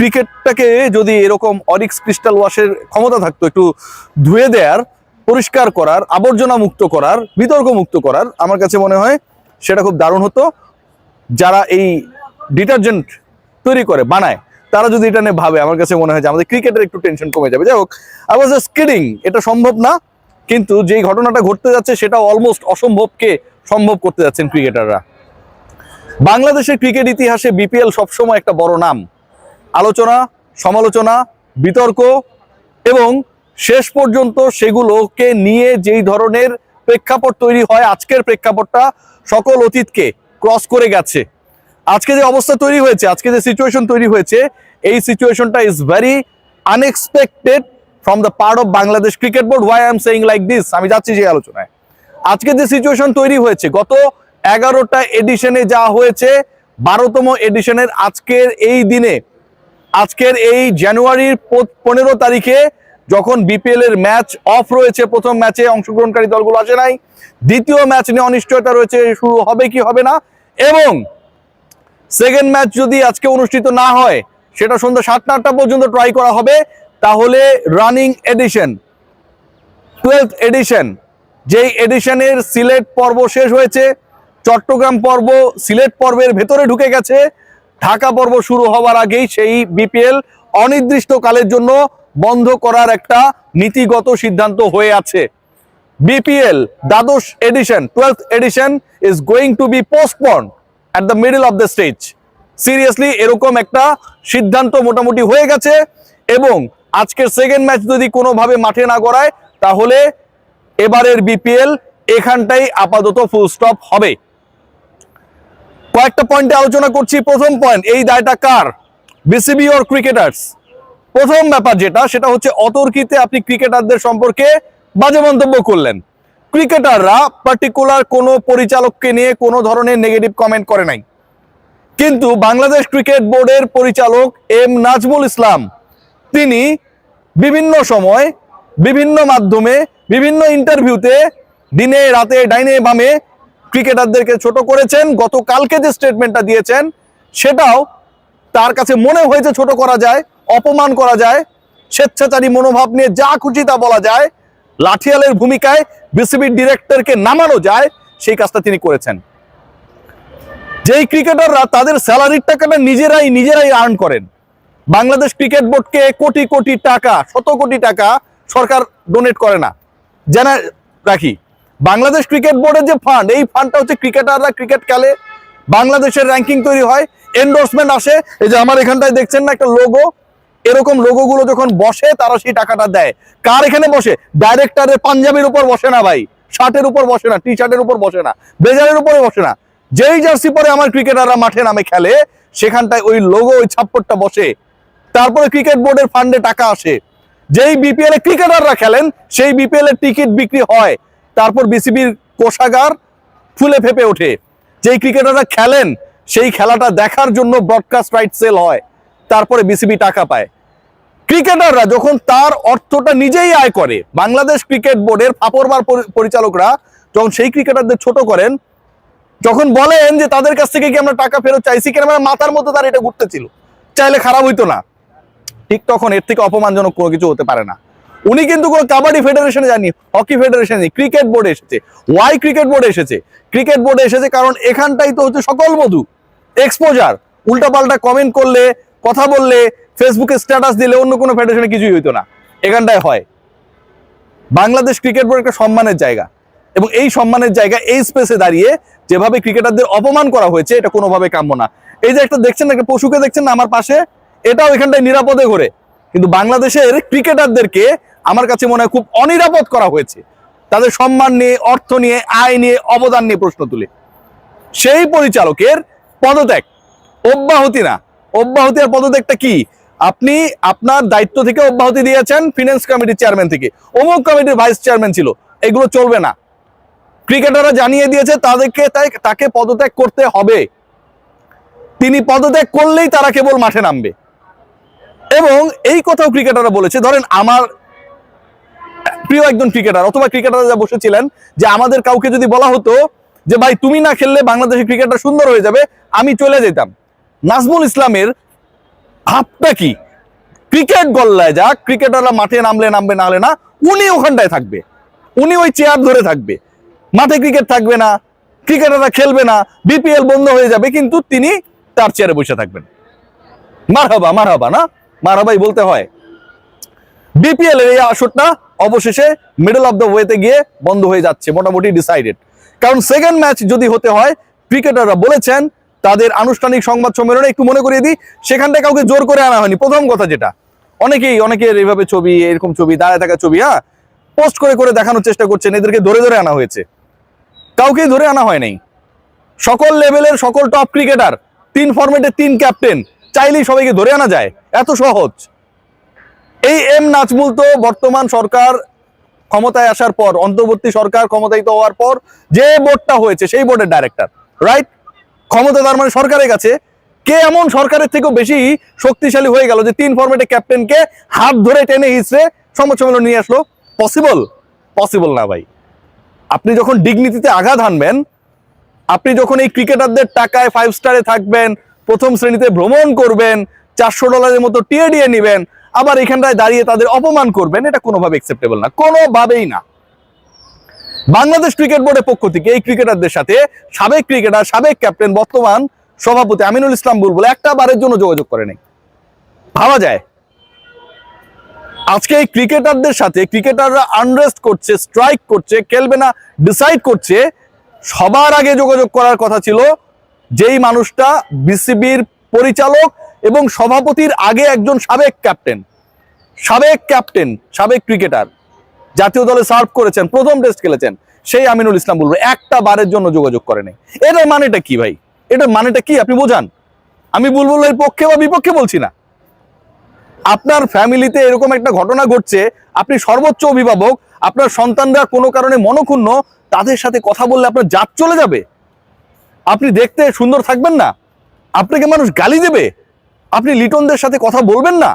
ক্রিকেটটাকে যদি এরকম অরিক্স ক্রিস্টাল ওয়াশের ক্ষমতা থাকতো, একটু ধুয়ে দেওয়ার, পরিষ্কার করার, আবর্জনা মুক্ত করার, বিতর্ক মুক্ত করার, আমার কাছে মনে হয় সেটা খুব দারুণ হতো। যারা এই ডিটারজেন্ট তৈরি করে বানায় তারা যদি এটা নিয়ে ভাবে, আমার কাছে মনে হয় যে আমাদের ক্রিকেটের একটু টেনশন কমে যাবে। যাই হোক, আই ওয়াজ জাস্ট কিডিং, এটা সম্ভব না, কিন্তু যেই ঘটনাটা ঘটতে যাচ্ছে সেটা অলমোস্ট অসম্ভবকে সম্ভব করতে যাচ্ছেন ক্রিকেটাররা। বাংলাদেশের ক্রিকেট ইতিহাসে বিপিএল সবসময় একটা বড় নাম, আলোচনা, সমালোচনা, বিতর্ক, এবং শেষ পর্যন্ত সেগুলোকে নিয়ে যেই ধরনের প্রেক্ষাপট তৈরি হয়, আজকের প্রেক্ষাপটটা সকল অতীতকে ক্রস করে গেছে। আজকে যে অবস্থা তৈরি হয়েছে, আজকে যে সিচুয়েশন তৈরি হয়েছে, এই সিচুয়েশনটা is very unexpected from the part of Bangladesh cricket board. Why I am saying like this, আমি যাচ্ছি যে আলোচনায়। আজকে যে সিচুয়েশন তৈরি হয়েছে, গত 11টা এডিশনে যা হয়েছে, 12তম এডিশনের আজকের এই দিনে, আজকের এই জানুয়ারির 15 তারিখে যখন বিপিএল এর ম্যাচ অফ রয়েছে, প্রথম ম্যাচে অংশগ্রহণকারী দলগুলো আসে নাই, দ্বিতীয় ম্যাচ নিয়ে অনিশ্চয়তা রয়েছে শুরু হবে কি হবে না, এবং সেকেন্ড ম্যাচ যদি আজকে অনুষ্ঠিত না হয় সেটা সন্ধ্যা 7টা পর্যন্ত ট্রাই করা হবে, তাহলে রানিং এডিশন 12th এডিশন, যেই এডিশনের সিলেট পর্ব শেষ হয়েছে, চট্টগ্রাম পর্ব সিলেট পর্বের ভেতরে ঢুকে গেছে, ঢাকা পর্ব শুরু হওয়ার আগেই সেই বিপিএল অনির্দিষ্টকালের জন্য বন্ধ করার একটা নীতিগত সিদ্ধান্ত হয়ে আছে। বিপিএল দ্বাদশ edition, 12th edition is going to be postponed at the middle of the stage. Seriously এরকম একটা সিদ্ধান্ত মোটামুটি হয়ে গেছে, এবং আজকের সেকেন্ড ম্যাচ যদি কোনোভাবে মাঠে না গড়ায় তাহলে এবারের বিপিএল এখানটাই আপাতত ফুল স্টপ হবে। কয়েকটা পয়েন্টে আলোচনা করছি। প্রথম পয়েন্ট, এই দায়টা কার? BCB or cricketers? প্রথম ব্যাপার যেটা, সেটা হচ্ছে অতর্কিতে আপনি ক্রিকেটারদের সম্পর্কে বাজে মন্তব্য করলেন। ক্রিকেটাররা পার্টিকুলার কোনো পরিচালককে নিয়ে কোনো ধরনের নেগেটিভ কমেন্ট করে নাই, কিন্তু বাংলাদেশ ক্রিকেট বোর্ডের পরিচালক এম নাজমুল ইসলাম তিনি বিভিন্ন সময়, বিভিন্ন মাধ্যমে, বিভিন্ন ইন্টারভিউতে দিনে রাতে ডাইনে বামে ক্রিকেটারদেরকে ছোট করেছেন। গতকালকে যে স্টেটমেন্টটা দিয়েছেন সেটাও তার কাছে মনে হয়েছে ছোট করা যায়, অপমান করা যায়, স্বেচ্ছাচারী মনোভাব নিয়ে যা খুশি তা বলা যায়, লাঠিয়ালের ভূমিকায় বিসিবির ডিরেক্টরকে নামানো যায়, সেই কাজটা তিনি করেছেন। যেই ক্রিকেটাররা তাদের স্যালারির টাকাটা নিজেরাই আর্ন করেন, বাংলাদেশ ক্রিকেট বোর্ডকে কোটি কোটি টাকা, শত কোটি টাকা সরকার ডোনেট করে না। জানা রাখি, বাংলাদেশ ক্রিকেট বোর্ডের যে ফান্ড, এই ফান্ডটা হচ্ছে ক্রিকেটাররা ক্রিকেট খেলে, বাংলাদেশের র্যাঙ্কিং তৈরি হয়, এন্ডোর্সমেন্ট আসে। এই যে আমার এখানটায় দেখছেন না একটা লোগো, এরকম লোগোগুলো যখন বসে তারা সেই টাকাটা দেয়। কার এখানে বসে? ডাইরেক্টরের পাঞ্জাবির উপর বসে না ভাই, শার্টের উপর বসে না, টি শার্টের উপর বসে না, ব্লেজারের উপরে বসে না। যেই জার্সি পরে আমার ক্রিকেটাররা মাঠে নামে খেলে, সেখানটায় ওই লোগো, ওই ছাপ্পরটা বসে। তারপরে ক্রিকেট বোর্ডের ফান্ডে টাকা আসে। যেই বিপিএল এ ক্রিকেটাররা খেলেন সেই বিপিএল এর টিকিট বিক্রি হয়, তারপর বিসিবির কোষাগার ফুলে ফেপে ওঠে। যেই ক্রিকেটাররা খেলেন সেই খেলাটা দেখার জন্য ব্রডকাস্ট রাইট সেল হয়, তারপরে বিসিবি টাকা পায়। ক্রিকেটাররা যখন তার অর্থটা নিজেই আয় করে, বাংলাদেশ ক্রিকেট বোর্ডের ফাপরবার পরিচালকরা যখন সেই ক্রিকেটারদের ছোট করেন, যখন বলেন যে তাদের কাছ থেকে কি আমরা টাকা ফেরত চাইছি, কেন মাথার মধ্যে তার এটা ঘুরতেছিল, চাইলে খারাপ হইতো না, ঠিক তখন এর থেকে অপমানজনক কোনো কিছু হতে পারে না। উনি কিন্তু কোনো কাবাডি ফেডারেশনে যাননি, হকি ফেডারেশনে, ক্রিকেট বোর্ডে এসেছে। ওয়াই ক্রিকেট বোর্ডে এসেছে? ক্রিকেট বোর্ডে এসেছে কারণ এখানটাই তো হচ্ছে সকল মধু, এক্সপোজার। উল্টাপাল্টা কমেন্ট করলে, কথা বললে, ফেসবুকে স্ট্যাটাস দিলে অন্য কোনো ফেডারেশনে কিছুই হইতো না, এখানটায় হয়। বাংলাদেশ ক্রিকেট বোর্ড একটা সম্মানের জায়গা, এবং এই সম্মানের জায়গা, এই স্পেসে দাঁড়িয়ে যেভাবে ক্রিকেটারদের অপমান করা হয়েছে, এটা কোনোভাবে কাম্য না। এই যে একটা দেখছেন, একটা পশুকে দেখছেন না আমার পাশে, এটাও এখানটায় নিরাপদে ঘোরে, কিন্তু বাংলাদেশের ক্রিকেটারদেরকে আমার কাছে মনে হয় খুব অনিরাপদ করা হয়েছে, তাদের সম্মান নিয়ে, অর্থ নিয়ে, আয় নিয়ে, অবদান নিয়ে প্রশ্ন তুলে। সেই পরিচালকের পদত্যাগ, অব্যাহতি না, অব্যাহতি আর পদত্যাগটা কি? আপনি আপনার দায়িত্ব থেকে অব্যাহতি দিয়েছেন ফিনান্স কমিটির চেয়ারম্যান থেকে, অমুক কমিটির ভাইস চেয়ারম্যান ছিল, এগুলো চলবে না। ক্রিকেটাররা জানিয়ে দিয়েছে তাকে পদত্যাগ করতে হবে। তিনি পদত্যাগ করলেই তারা কেবল মাঠে নামবে। এবং এই কথাও ক্রিকেটাররা বলেছে, ধরেন আমার প্রিয় একজন ক্রিকেটার অথবা ক্রিকেটাররা যা বসেছিলেন, যে আমাদের কাউকে যদি বলা হতো যে ভাই তুমি না খেললে বাংলাদেশের ক্রিকেটটা সুন্দর হয়ে যাবে, আমি চলে যেতাম। নাজমুল ইসলামের ভাবটা কি? ক্রিকেট গল্লায় যাক, ক্রিকেটাররা মাঠে নামলে নামবে, না হলে না, উনি ওখানটায় থাকবে, উনি ওই চেয়ার ধরে থাকবে, মাঠে ক্রিকেট থাকবে না, ক্রিকেটাররা খেলবে না, বিপিএল বন্ধ হয়ে যাবে, কিন্তু তিনি তার চেয়ারে বসে থাকবেন। মারহাবা মারহাবা, না মারহাবাই বলতে হয়। বিপিএল এর এই আসরটা অবশেষে মিডল অফ দ্য ওয়েতে গিয়ে বন্ধ হয়ে যাচ্ছে, মোটামুটি ডিসাইডেড। কারণ সেকেন্ড ম্যাচ যদি হতে হয়, ক্রিকেটাররা বলেছেন তাদের আনুষ্ঠানিক সংবাদ সম্মেলনে, একটু মনে করিয়ে দিই, সেখানটায় কাউকে জোর করে আনা হয়নি। প্রথম কথা যেটা, অনেকের এইভাবে ছবি, এরকম ছবি, দাঁড়ায় থাকা ছবি, পোস্ট করে করে দেখানোর চেষ্টা করছেন এদেরকে ধরে ধরে আনা হয়েছে। কাউকেই ধরে আনা হয় নাই। সকল লেভেলের সকল টপ ক্রিকেটার, 3 ফরম্যাটে 3 ক্যাপ্টেন, চাইলেই সবাইকে ধরে আনা যায়, এত সহজ। এই এম নাজমুল তো বর্তমান সরকার ক্ষমতায় আসার পর, অন্তর্বর্তী সরকার ক্ষমতায়িত হওয়ার পর যে বোর্ডটা হয়েছে সেই বোর্ডের ডাইরেক্টর, রাইট? ক্ষমতা তার মানে সরকারের কাছে। কে এমন সরকারের থেকেও বেশি শক্তিশালী হয়ে গেল যে 3 ফরম্যাটে ক্যাপ্টেনকে হাত ধরে টেনে হিসড়ে সংবাদ সম্মেলন নিয়ে আসলো? পসিবল? পসিবল না ভাই। আপনি যখন ডিগনিটিতে আঘাত হানবেন, আপনি যখন এই ক্রিকেটারদের টাকায় 5 স্টারে থাকবেন, প্রথম শ্রেণীতে ভ্রমণ করবেন, $400 মতো টিএডিএ নেবেন, আবার এখানটায় দাঁড়িয়ে তাদের অপমান করবেন, এটা কোনোভাবে অ্যাকসেপ্টেবল না, কোনোভাবেই না। বাংলাদেশ ক্রিকেট বোর্ডের পক্ষ থেকে এই ক্রিকেটারদের সাথে সাবেক ক্রিকেটার, সাবেক ক্যাপ্টেন, বর্তমান সভাপতি আমিনুল ইসলাম বুলবুল একটা বারের জন্য যোগাযোগ করে নাই। ভাবা যায়? আজকে এই ক্রিকেটারদের সাথে ক্রিকেটাররা আনরেস্ট করছে, স্ট্রাইক করছে, খেলবে না ডিসাইড করছে, সবার আগে যোগাযোগ করার কথা ছিল যেই মানুষটা বিসিবির পরিচালক এবং সভাপতির আগে একজন সাবেক ক্যাপ্টেন, সাবেক ক্রিকেটার, জাতীয় দলে সার্ভ করেছেন, প্রথম টেস্ট খেলেছেন, সেই আমিনুল ইসলাম বুলবুল একটা বারের জন্য যোগাযোগ করে নাই। এটার মানেটা কি ভাই? এটার মানেটা কি আপনি বোঝান। আমি বুলবুলের পক্ষে বা বিপক্ষে বলছি না। আপনার ফ্যামিলিতে এরকম একটা ঘটনা ঘটছে, আপনি সর্বোচ্চ অভিভাবক, আপনার সন্তানরা কোনো কারণে মনক্ষুণ্ণ, তাদের সাথে কথা বললে আপনার জাত চলে যাবে? আপনি দেখতে সুন্দর থাকবেন না? আপনাকে মানুষ গালি দেবে? আপনি লিটনদের সাথে কথা বলবেন না?